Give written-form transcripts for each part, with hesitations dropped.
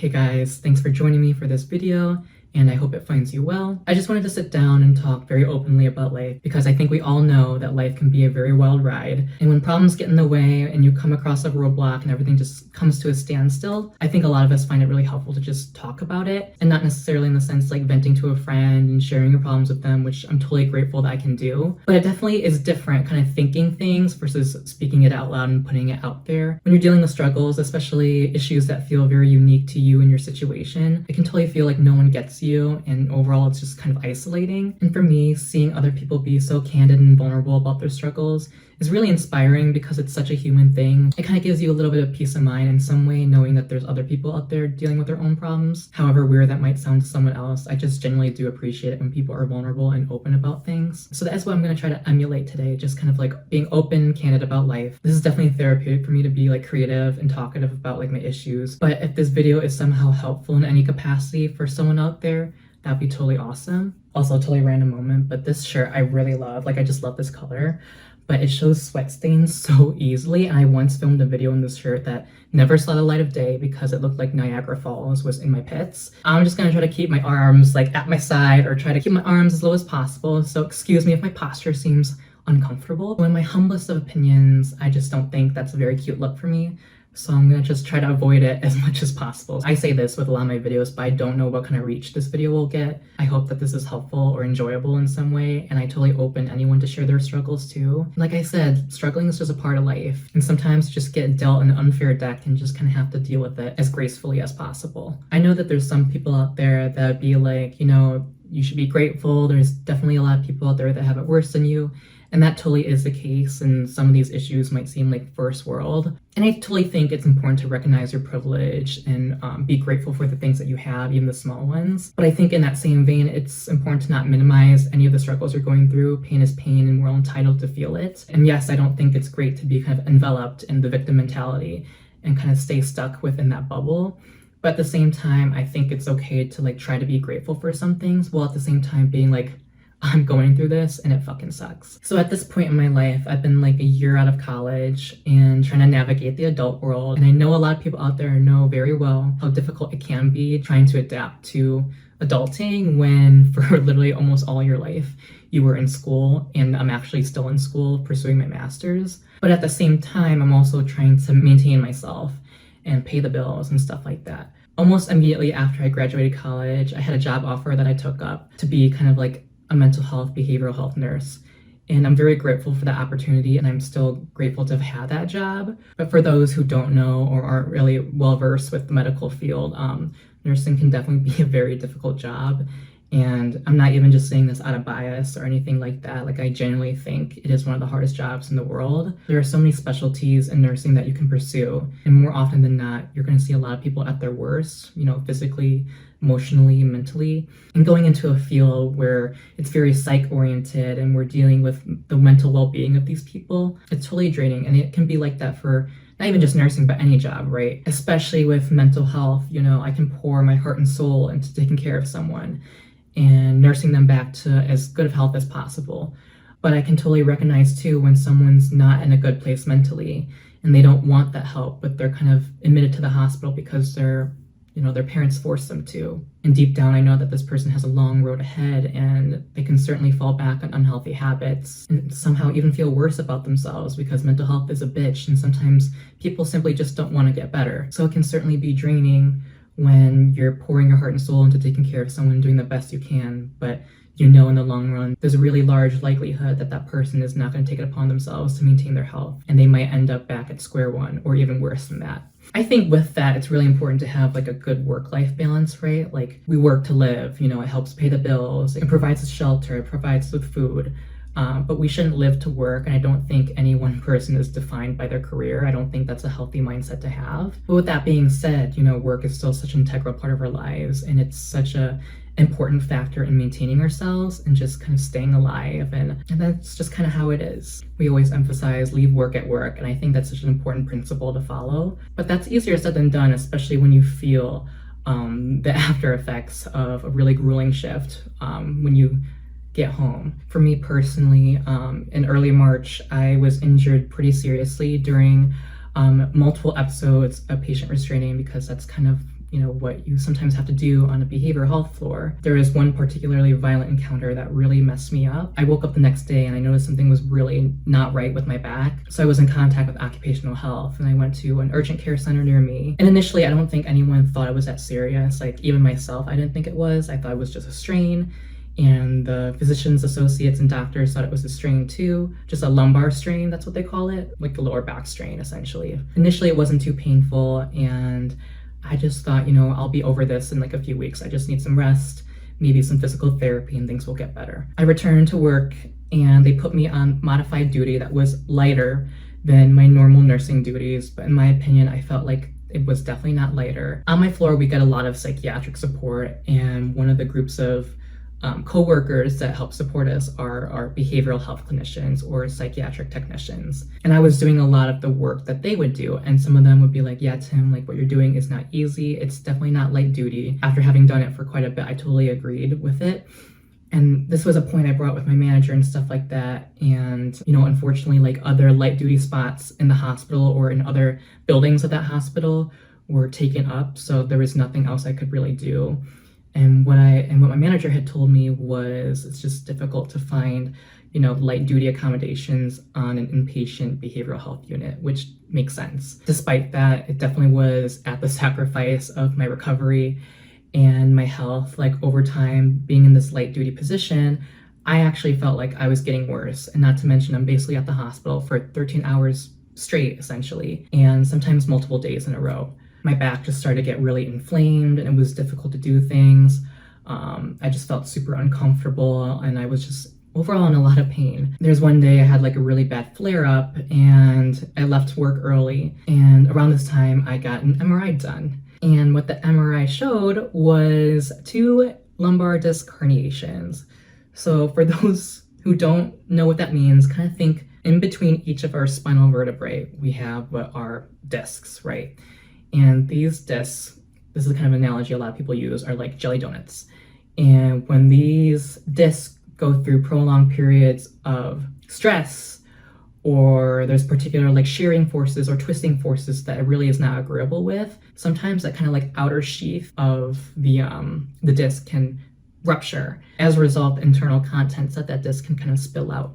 Hey guys, thanks for joining me for this video, and I hope it finds you well. I just wanted to sit down and talk very openly about life because I think we all know that life can be a very wild ride, and when problems get in the way and you come across a roadblock and everything just comes to a standstill, I think a lot of us find it really helpful to just talk about it, and not necessarily in the sense like venting to a friend and sharing your problems with them, which I'm totally grateful that I can do, but it definitely is different kind of thinking things versus speaking it out loud and putting it out there. When you're dealing with struggles, especially issues that feel very unique to you and your situation, it can totally feel like no one gets you, and overall it's just kind of isolating. And for me, seeing other people be so candid and vulnerable about their struggles is really inspiring because it's such a human thing. It kind of gives you a little bit of peace of mind in some way, knowing that there's other people out there dealing with their own problems. However weird that might sound to someone else, I just genuinely do appreciate it when people are vulnerable and open about things. So that's what I'm going to try to emulate today, just kind of like being open, candid about life. This is definitely therapeutic for me to be like creative and talkative about like my issues, but if this video is somehow helpful in any capacity for someone out there, that'd be totally awesome. Also, totally random moment, but this shirt I really love. Like, I just love this color, but it shows sweat stains so easily. And I once filmed a video in this shirt that never saw the light of day because it looked like Niagara Falls was in my pits. I'm just gonna try to keep my arms like at my side, or try to keep my arms as low as possible. So excuse me if my posture seems uncomfortable. In my humblest of opinions, I just don't think that's a very cute look for me. So I'm gonna just try to avoid it as much as possible. I say this with a lot of my videos, but I don't know what kind of reach this video will get. I hope that this is helpful or enjoyable in some way, and I totally open anyone to share their struggles too. Like I said, struggling is just a part of life, and sometimes just get dealt an unfair deck and just kind of have to deal with it as gracefully as possible. I know that there's some people out there that be like, you know, you should be grateful. There's definitely a lot of people out there that have it worse than you. And that totally is the case, and some of these issues might seem like first world. And I totally think it's important to recognize your privilege and be grateful for the things that you have, even the small ones. But I think in that same vein, it's important to not minimize any of the struggles you're going through. Pain is pain, and we're all entitled to feel it. And yes, I don't think it's great to be kind of enveloped in the victim mentality and kind of stay stuck within that bubble. But at the same time, I think it's okay to like try to be grateful for some things, while at the same time being like, I'm going through this and it fucking sucks. So at this point in my life, I've been like a year out of college and trying to navigate the adult world. And I know a lot of people out there know very well how difficult it can be trying to adapt to adulting when for literally almost all your life you were in school, and I'm actually still in school pursuing my master's. But at the same time, I'm also trying to maintain myself and pay the bills and stuff like that. Almost immediately after I graduated college, I had a job offer that I took up to be kind of like a mental health, behavioral health nurse. And I'm very grateful for that opportunity, and I'm still grateful to have had that job. But for those who don't know or aren't really well versed with the medical field, nursing can definitely be a very difficult job. And I'm not even just saying this out of bias or anything like that. Like, I genuinely think it is one of the hardest jobs in the world. There are so many specialties in nursing that you can pursue, and more often than not, you're going to see a lot of people at their worst, you know, physically, emotionally, mentally. And going into a field where it's very psych-oriented and we're dealing with the mental well-being of these people, it's totally draining. And it can be like that for not even just nursing, but any job, right? Especially with mental health, you know, I can pour my heart and soul into taking care of someone and nursing them back to as good of health as possible. But I can totally recognize too when someone's not in a good place mentally and they don't want that help, but they're kind of admitted to the hospital because their parents force them to. And deep down, I know that this person has a long road ahead, and they can certainly fall back on unhealthy habits and somehow even feel worse about themselves because mental health is a bitch, and sometimes people simply just don't want to get better. So it can certainly be draining when you're pouring your heart and soul into taking care of someone, doing the best you can, but you know in the long run, there's a really large likelihood that that person is not going to take it upon themselves to maintain their health, and they might end up back at square one or even worse than that. I think with that, it's really important to have like a good work-life balance, right? Like, we work to live, you know, it helps pay the bills, it provides us shelter, it provides us with food, but we shouldn't live to work, and I don't think any one person is defined by their career. I don't think that's a healthy mindset to have. But with that being said, you know, work is still such an integral part of our lives, and it's such a important factor in maintaining ourselves and just kind of staying alive, and that's just kind of how it is. We always emphasize leave work at work, and I think that's such an important principle to follow, but that's easier said than done, especially when you feel the after effects of a really grueling shift when you get home. For me personally, in early March, I was injured pretty seriously during multiple episodes of patient restraining, because that's kind of what you sometimes have to do on a behavioral health floor. There was one particularly violent encounter that really messed me up. I woke up the next day and I noticed something was really not right with my back. So I was in contact with occupational health and I went to an urgent care center near me. And initially, I don't think anyone thought it was that serious. Like even myself, I didn't think it was. I thought it was just a strain. And the physicians, associates, and doctors thought it was a strain too, just a lumbar strain, that's what they call it, like the lower back strain, essentially. Initially, it wasn't too painful, and I just thought, I'll be over this in like a few weeks. I just need some rest, maybe some physical therapy, and things will get better. I returned to work, and they put me on modified duty that was lighter than my normal nursing duties, but in my opinion, I felt like it was definitely not lighter. On my floor, we get a lot of psychiatric support, and one of the groups of co-workers that help support us are our behavioral health clinicians or psychiatric technicians. And I was doing a lot of the work that they would do. And some of them would be like, yeah, Tim, like what you're doing is not easy. It's definitely not light duty. After having done it for quite a bit, I totally agreed with it. And this was a point I brought with my manager and stuff like that. And, unfortunately, like other light duty spots in the hospital or in other buildings of that hospital were taken up. So there was nothing else I could really do. And what my manager had told me was it's just difficult to find, light duty accommodations on an inpatient behavioral health unit, which makes sense. Despite that, it definitely was at the sacrifice of my recovery and my health. Like over time, being in this light duty position, I actually felt like I was getting worse. And not to mention, I'm basically at the hospital for 13 hours straight, essentially, and sometimes multiple days in a row. My back just started to get really inflamed and it was difficult to do things. I just felt super uncomfortable and I was just overall in a lot of pain. There's one day I had like a really bad flare up and I left work early, and around this time I got an MRI done. And what the MRI showed was 2 lumbar disc herniations. So for those who don't know what that means, kind of think in between each of our spinal vertebrae, we have what are discs, right? And these discs, this is the kind of analogy a lot of people use, are like jelly donuts. And when these discs go through prolonged periods of stress, or there's particular like shearing forces or twisting forces that it really is not agreeable with, sometimes that kind of like outer sheath of the disc can rupture. As a result, the internal contents of that disc can kind of spill out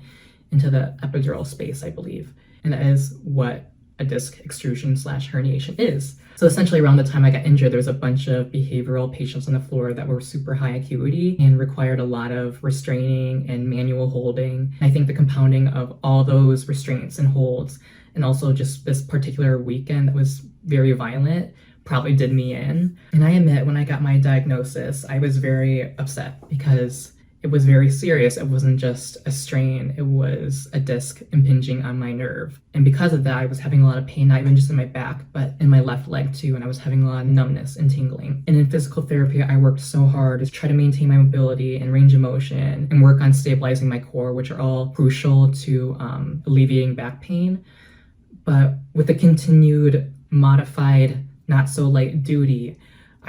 into the epidural space, I believe. And that is what a disc extrusion / herniation is. So essentially around the time I got injured, there was a bunch of behavioral patients on the floor that were super high acuity and required a lot of restraining and manual holding. I think the compounding of all those restraints and holds, and also just this particular weekend that was very violent, probably did me in. And I admit, when I got my diagnosis, I was very upset because it was very serious. It wasn't just a strain, it was a disc impinging on my nerve. And because of that, I was having a lot of pain, not even just in my back, but in my left leg too. And I was having a lot of numbness and tingling. And in physical therapy, I worked so hard to try to maintain my mobility and range of motion and work on stabilizing my core, which are all crucial to alleviating back pain. But with the continued modified, not so light duty,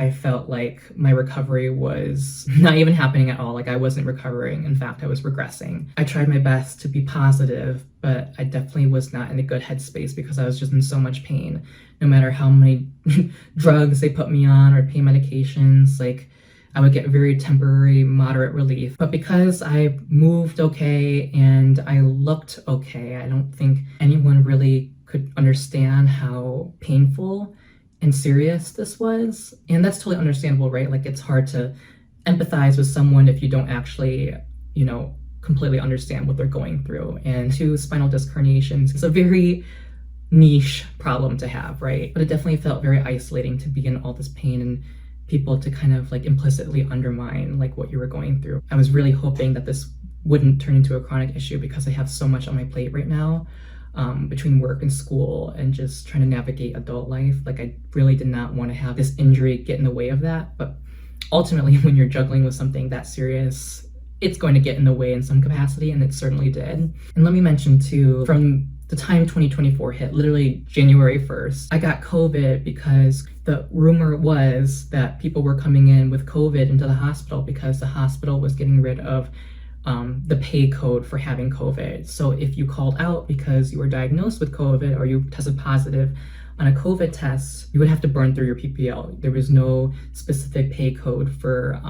I felt like my recovery was not even happening at all. Like I wasn't recovering. In fact, I was regressing. I tried my best to be positive, but I definitely was not in a good headspace because I was just in so much pain. No matter how many drugs they put me on or pain medications, like I would get very temporary, moderate relief. But because I moved okay and I looked okay, I don't think anyone really could understand how painful and serious this was. And that's totally understandable, right? Like it's hard to empathize with someone if you don't actually, completely understand what they're going through. And 2 spinal disc herniations is a very niche problem to have, right? But it definitely felt very isolating to be in all this pain and people to kind of like implicitly undermine like what you were going through. I was really hoping that this wouldn't turn into a chronic issue because I have so much on my plate right now. Between work and school and just trying to navigate adult life. Like I really did not want to have this injury get in the way of that. But ultimately, when you're juggling with something that serious, it's going to get in the way in some capacity, and it certainly did. And let me mention too, from the time 2024 hit, literally January 1st, I got COVID because the rumor was that people were coming in with COVID into the hospital because the hospital was getting rid of the pay code for having COVID. So if you called out because you were diagnosed with COVID or you tested positive on a COVID test, you would have to burn through your PPL. There was no specific pay code for,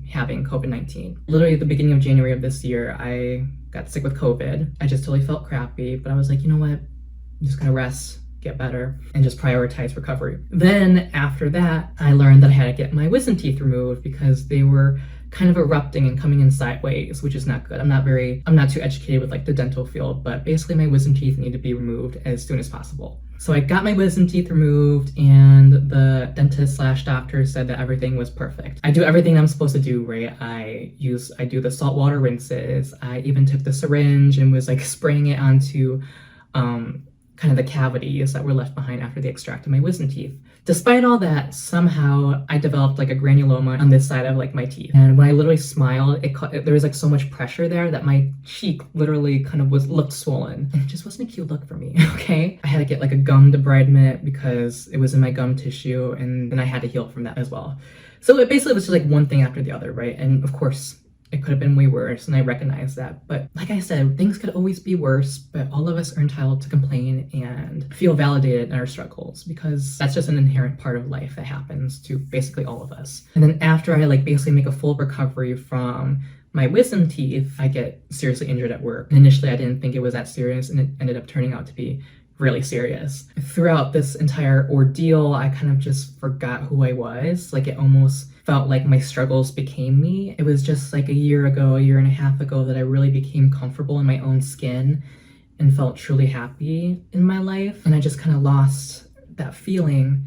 having COVID-19. Literally at the beginning of January of this year, I got sick with COVID. I just totally felt crappy, but I was like, you know what? I'm just gonna rest, get better, and just prioritize recovery. Then after that, I learned that I had to get my wisdom teeth removed because they were kind of erupting and coming in sideways, which is not good. I'm not too educated with like the dental field, but basically my wisdom teeth need to be removed as soon as possible. So I got my wisdom teeth removed, and the dentist / doctor said that everything was perfect. I do everything I'm supposed to do, right? I do the saltwater rinses. I even took the syringe and was like spraying it onto kind of the cavities that were left behind after they extracted my wisdom teeth. Despite all that, somehow I developed like a granuloma on this side of like my teeth. And when I literally smiled, there was like so much pressure there that my cheek literally kind of looked swollen. And it just wasn't a cute look for me, okay? I had to get like a gum debridement because it was in my gum tissue, and then I had to heal from that as well. So it basically was just like one thing after the other, right? And of course, it could have been way worse, and I recognize that. But like I said, things could always be worse, but all of us are entitled to complain and feel validated in our struggles, because that's just an inherent part of life that happens to basically all of us. And then after I like basically make a full recovery from my wisdom teeth, I get seriously injured at work. And initially I didn't think it was that serious, and it ended up turning out to be really serious. Throughout this entire ordeal, I kind of just forgot who I was. Like it almost felt like my struggles became me. It was just like a year and a half ago that I really became comfortable in my own skin and felt truly happy in my life. And I just kind of lost that feeling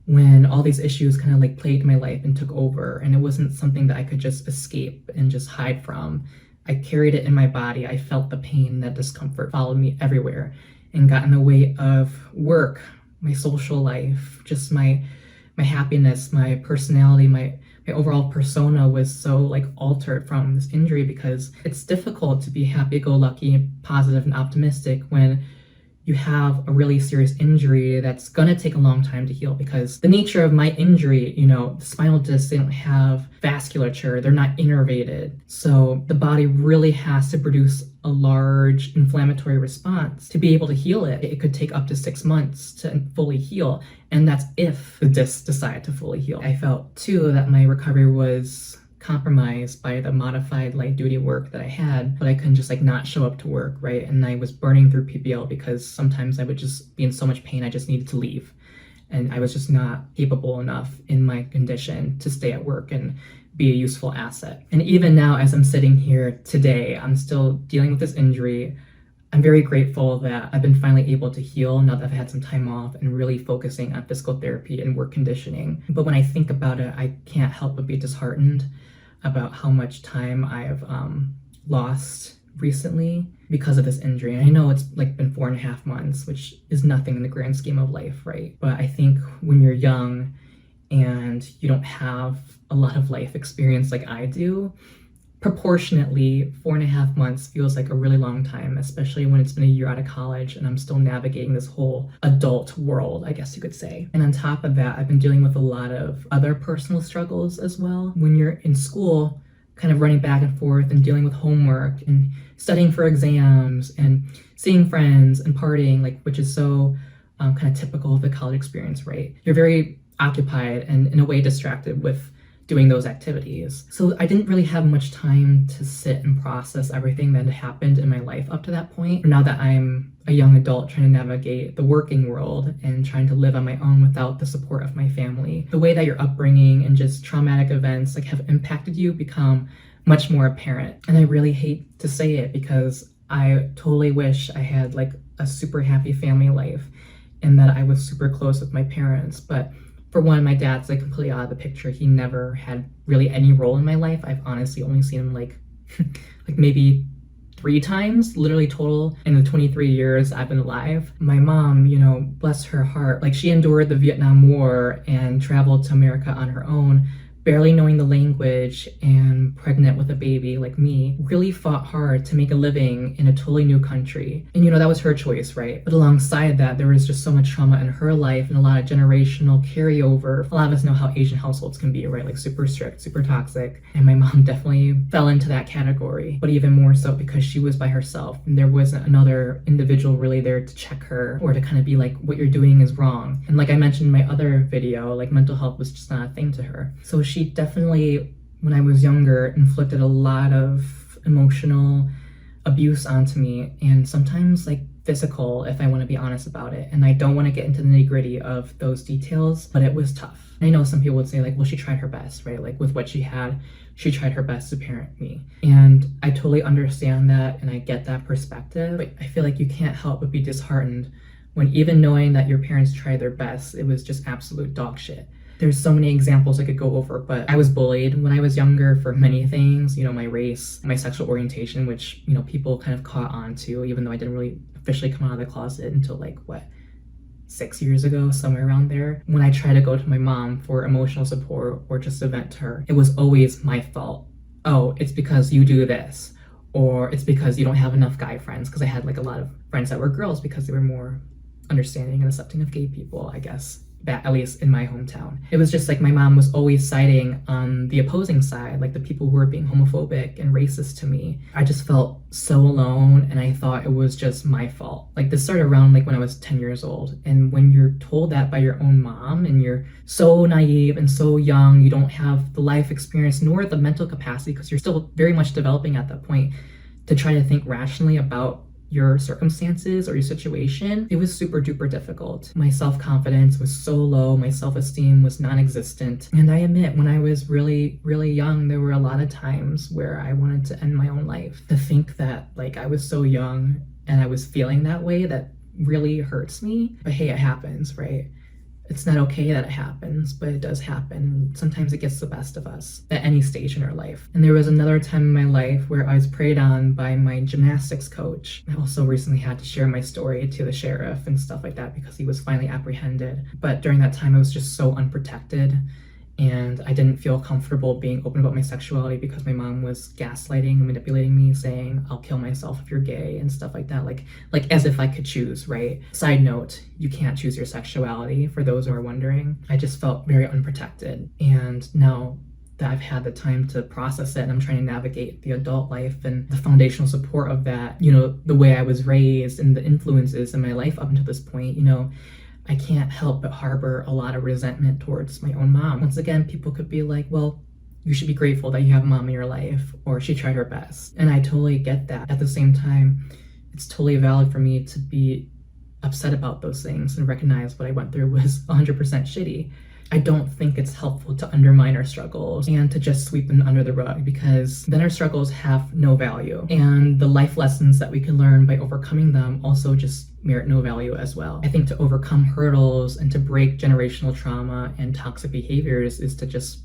when all these issues kind of like plagued my life and took over, and it wasn't something that I could just escape and just hide from. I carried it in my body. I felt the pain, that discomfort followed me everywhere and got in the way of work, my social life, just my happiness, my personality, my overall persona was so like altered from this injury, because it's difficult to be happy-go-lucky, positive, and optimistic when you have a really serious injury that's gonna take a long time to heal, because the nature of my injury, the spinal discs, they don't have vasculature, they're not innervated. So the body really has to produce a large inflammatory response to be able to heal it. It could take up to 6 months to fully heal, and that's if the discs decide to fully heal. I felt too that my recovery was compromised by the modified light duty work that I had, but I couldn't just like not show up to work, right? And I was burning through PPL because sometimes I would just be in so much pain I just needed to leave, and I was just not capable enough in my condition to stay at work and be a useful asset. And even now, as I'm sitting here today, I'm still dealing with this injury. I'm very grateful that I've been finally able to heal now that I've had some time off and really focusing on physical therapy and work conditioning. But when I think about it, I can't help but be disheartened about how much time I have lost recently because of this injury. And I know it's like been 4.5 months, which is nothing in the grand scheme of life, right? But I think when you're young and you don't have a lot of life experience like I do, proportionately 4.5 months feels like a really long time, especially when it's been a year out of college and I'm still navigating this whole adult world, I guess you could say. And on top of that, I've been dealing with a lot of other personal struggles as well. When you're in school, kind of running back and forth and dealing with homework and studying for exams and seeing friends and partying, like, which is so kind of typical of the college experience, right? You're very occupied and in a way distracted with doing those activities. So I didn't really have much time to sit and process everything that had happened in my life up to that point. Now that I'm a young adult trying to navigate the working world and trying to live on my own without the support of my family, the way that your upbringing and just traumatic events like have impacted you become much more apparent. And I really hate to say it because I totally wish I had like a super happy family life and that I was super close with my parents. But for one, my dad's like completely out of the picture. He never had really any role in my life. I've honestly only seen him like maybe 3 times, literally total, in the 23 years I've been alive. My mom, bless her heart, like she endured the Vietnam War and traveled to America on her own, barely knowing the language and pregnant with a baby like me, really fought hard to make a living in a totally new country. And that was her choice, right? But alongside that, there was just so much trauma in her life and a lot of generational carryover. A lot of us know how Asian households can be, right? Like super strict, super toxic. And my mom definitely fell into that category, but even more so because she was by herself and there wasn't another individual really there to check her or to kind of be like, what you're doing is wrong. And like I mentioned in my other video, like mental health was just not a thing to her. So she definitely, when I was younger, inflicted a lot of emotional abuse onto me, and sometimes like physical, if I want to be honest about it. And I don't want to get into the nitty-gritty of those details, but it was tough. I know some people would say like, well, she tried her best, right? Like with what she had, she tried her best to parent me. And I totally understand that and I get that perspective. But I feel like you can't help but be disheartened when even knowing that your parents tried their best, it was just absolute dog shit. There's so many examples I could go over, but I was bullied when I was younger for many things, my race, my sexual orientation, which, people kind of caught on to, even though I didn't really officially come out of the closet until 6 years ago, somewhere around there. When I tried to go to my mom for emotional support or just to vent to her, it was always my fault. Oh, it's because you do this, or it's because you don't have enough guy friends, because I had a lot of friends that were girls because they were more understanding and accepting of gay people, I guess. That, at least in my hometown. It was just like my mom was always siding on the opposing side, like the people who were being homophobic and racist to me. I just felt so alone and I thought it was just my fault. This started around when I was 10 years old. And when you're told that by your own mom and you're so naive and so young, you don't have the life experience nor the mental capacity, because you're still very much developing at that point, to try to think rationally about your circumstances or your situation, it was super duper difficult. My self-confidence was so low, my self-esteem was non-existent. And I admit, when I was really, really young, there were a lot of times where I wanted to end my own life. To think that I was so young and I was feeling that way, that really hurts me. But hey, it happens, right? It's not okay that it happens, but it does happen. Sometimes it gets the best of us at any stage in our life. And there was another time in my life where I was preyed on by my gymnastics coach. I also recently had to share my story to the sheriff and stuff like that because he was finally apprehended. But during that time, I was just so unprotected. And I didn't feel comfortable being open about my sexuality because my mom was gaslighting and manipulating me, saying, I'll kill myself if you're gay and stuff like that. Like as if I could choose, right? Side note, you can't choose your sexuality, for those who are wondering. I just felt very unprotected. And now that I've had the time to process it and I'm trying to navigate the adult life and the foundational support of that, the way I was raised and the influences in my life up until this point, I can't help but harbor a lot of resentment towards my own mom. Once again, people could be like, well, you should be grateful that you have a mom in your life, or she tried her best. And I totally get that. At the same time, it's totally valid for me to be upset about those things and recognize what I went through was 100% shitty. I don't think it's helpful to undermine our struggles and to just sweep them under the rug, because then our struggles have no value. And the life lessons that we can learn by overcoming them also just merit no value as well. I think to overcome hurdles and to break generational trauma and toxic behaviors is to just,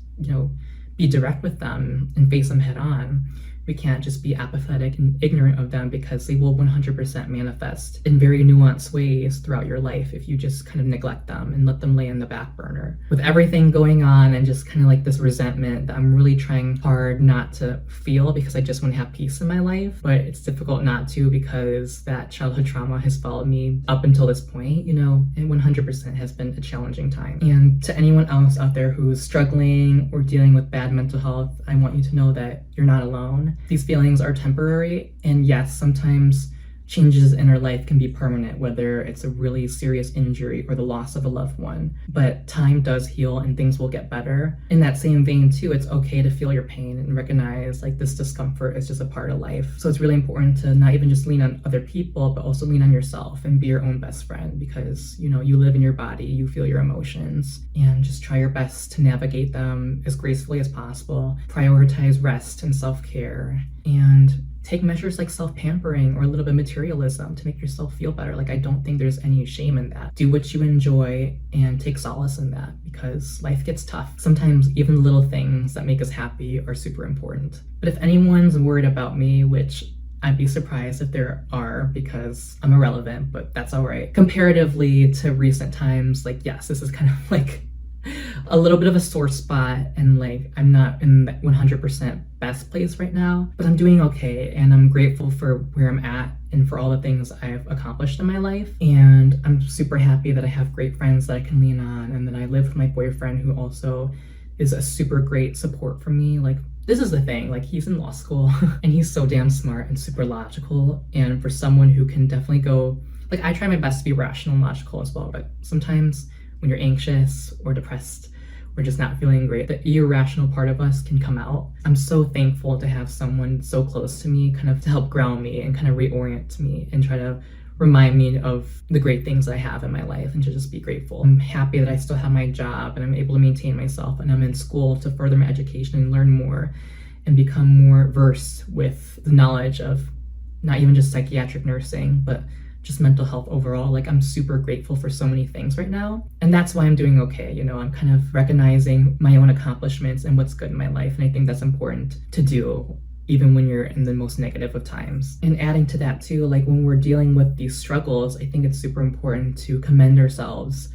be direct with them and face them head on. We can't just be apathetic and ignorant of them, because they will 100% manifest in very nuanced ways throughout your life if you just kind of neglect them and let them lay in the back burner. With everything going on and just kind of this resentment that I'm really trying hard not to feel, because I just want to have peace in my life, but it's difficult not to because that childhood trauma has followed me up until this point, and 100% has been a challenging time. And to anyone else out there who's struggling or dealing with bad mental health, I want you to know that you're not alone. These feelings are temporary, and yes, sometimes changes in our life can be permanent, whether it's a really serious injury or the loss of a loved one. But time does heal and things will get better. In that same vein too, it's okay to feel your pain and recognize this discomfort is just a part of life. So it's really important to not even just lean on other people, but also lean on yourself and be your own best friend, because you live in your body, you feel your emotions, and just try your best to navigate them as gracefully as possible. Prioritize rest and self-care, and take measures like self-pampering or a little bit of materialism to make yourself feel better. I don't think there's any shame in that. Do what you enjoy and take solace in that, because life gets tough. Sometimes even the little things that make us happy are super important. But if anyone's worried about me, which I'd be surprised if there are, because I'm irrelevant, but that's all right. Comparatively to recent times, yes, this is kind of a little bit of a sore spot, and like I'm not in the 100% best place right now, but I'm doing okay, and I'm grateful for where I'm at and for all the things I've accomplished in my life. And I'm super happy that I have great friends that I can lean on, and that I live with my boyfriend who also is a super great support for me. Like, this is the thing, like, he's in law school and he's so damn smart and super logical. And for someone who can definitely go, like, I try my best to be rational and logical as well, but sometimes when you're anxious or depressed or just not feeling great, the irrational part of us can come out. I'm so thankful to have someone so close to me kind of to help ground me and kind of reorient me and try to remind me of the great things I have in my life and to just be grateful. I'm happy that I still have my job and I'm able to maintain myself, and I'm in school to further my education and learn more and become more versed with the knowledge of not even just psychiatric nursing, but just mental health overall. Like, I'm super grateful for so many things right now, and that's why I'm doing okay. You know, I'm kind of recognizing my own accomplishments and what's good in my life, and I think that's important to do even when you're in the most negative of times. And adding to that too, like when we're dealing with these struggles, I think it's super important to commend ourselves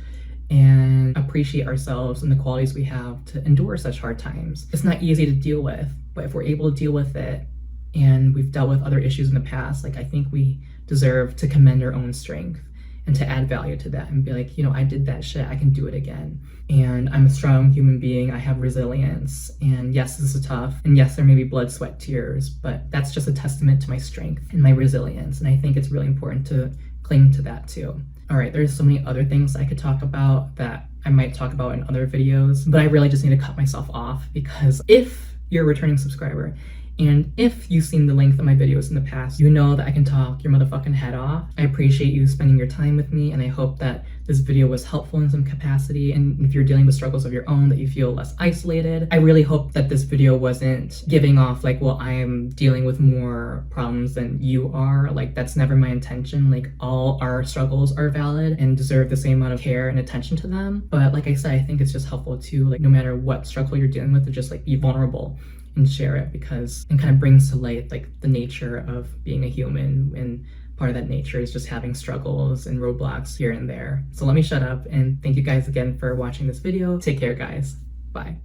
and appreciate ourselves and the qualities we have to endure such hard times. It's not easy to deal with, but if we're able to deal with it and we've dealt with other issues in the past, like I think we deserve to commend our own strength and to add value to that and be like, you know, I did that shit, I can do it again. And I'm a strong human being, I have resilience, and yes, this is tough, and yes, there may be blood, sweat, tears, but that's just a testament to my strength and my resilience, and I think it's really important to cling to that too. All right, there's so many other things I could talk about that I might talk about in other videos, but I really just need to cut myself off, because if you're a returning subscriber, and if you've seen the length of my videos in the past, you know that I can talk your motherfucking head off. I appreciate you spending your time with me, and I hope that this video was helpful in some capacity, and if you're dealing with struggles of your own, that you feel less isolated. I really hope that this video wasn't giving off like, well, I am dealing with more problems than you are. Like, that's never my intention. Like, all our struggles are valid and deserve the same amount of care and attention to them. But like I said, I think it's just helpful to, like, no matter what struggle you're dealing with, to just like be vulnerable and share it, because it kind of brings to light like the nature of being a human, and part of that nature is just having struggles and roadblocks here and there. So let me shut up and thank you guys again for watching this video. Take care, guys. Bye.